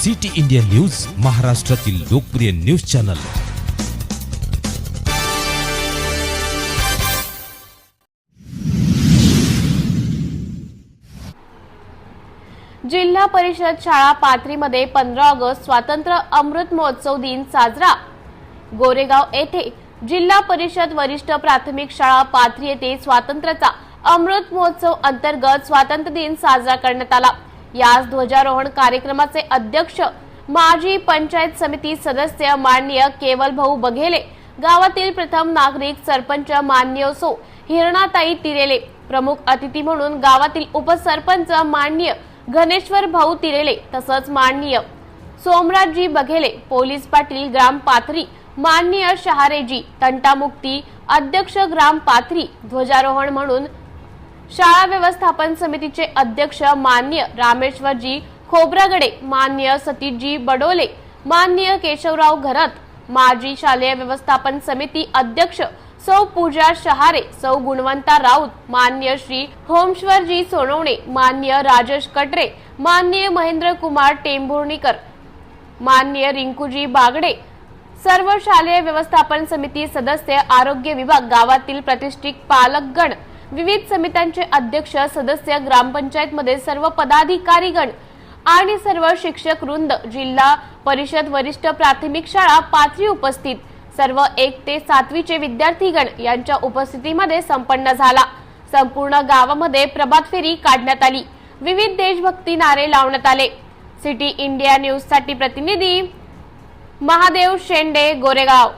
City India news, महाराष्ट्रातील लोकप्रिय news channel. जिल्हा परिषद शाळा पाथरीमध्ये 15 ऑगस्ट स्वातंत्र्य अमृत महोत्सव दिन साजरा। गोरेगाव येथे जिल्हा परिषद वरिष्ठ प्राथमिक शाळा पाथरी येथे स्वातंत्र्याचा अमृत महोत्सव अंतर्गत स्वातंत्र्य दिन साजरा करण्यात आला। यास ध्वजारोहण कार्यक्रमाचे अध्यक्ष माजी पंचायत समिती सदस्य माननीय केवल भाऊ बघेले, गावातील प्रथम नागरिक सरपंच माननीय सौ हिरणाताई तिरेले, प्रमुख अतिथी म्हणून गावातील उपसरपंच माननीय गणेश्वर भाऊ तिरेले, तसंच माननीय सोमराजजी बघेले, पोलीस पाटील ग्राम पाथरी माननीय शहारेजी, तंटामुक्ती अध्यक्ष ग्राम पाथरी, ध्वजारोहण म्हणून शाळा व्यवस्थापन समितीचे अध्यक्ष माननीय रामेश्वरजी खोब्रागडे, माननीय सतीशजी बडोले, माननीय केशवराव घरत, माजी शालेय व्यवस्थापन समिती अध्यक्ष सौ पूजा शहारे, सौ गुणवंता राऊत, माननीय श्री होमश्वरजी सोनवणे, माननीय राजेश कटरे, माननीय महेंद्र कुमार टेंभुर्णीकर, माननीय रिंकूजी बागडे, सर्व शालेय व्यवस्थापन समिती सदस्य, आरोग्य विभाग, गावातील प्रतिष्ठित पालकगण, विविध समित्यांचे अध्यक्ष सदस्य, ग्रामपंचायत मध्ये सर्व पदाधिकारीगण आणि सर्व शिक्षक वृंद, जिल्हा परिषद वरिष्ठ प्राथमिक शाळा पाथरी उपस्थित सर्व 1 ते 7वी चे विद्यार्थीगण यांच्या उपस्थितीमध्ये संपन्न झाला। संपूर्ण गावामध्ये प्रभात फेरी काढण्यात आली, विविध देशभक्ती नारे लावण्यात आले। सिटी इंडिया न्यूज साठी प्रतिनिधी महादेव शेंडे, गोरेगाव।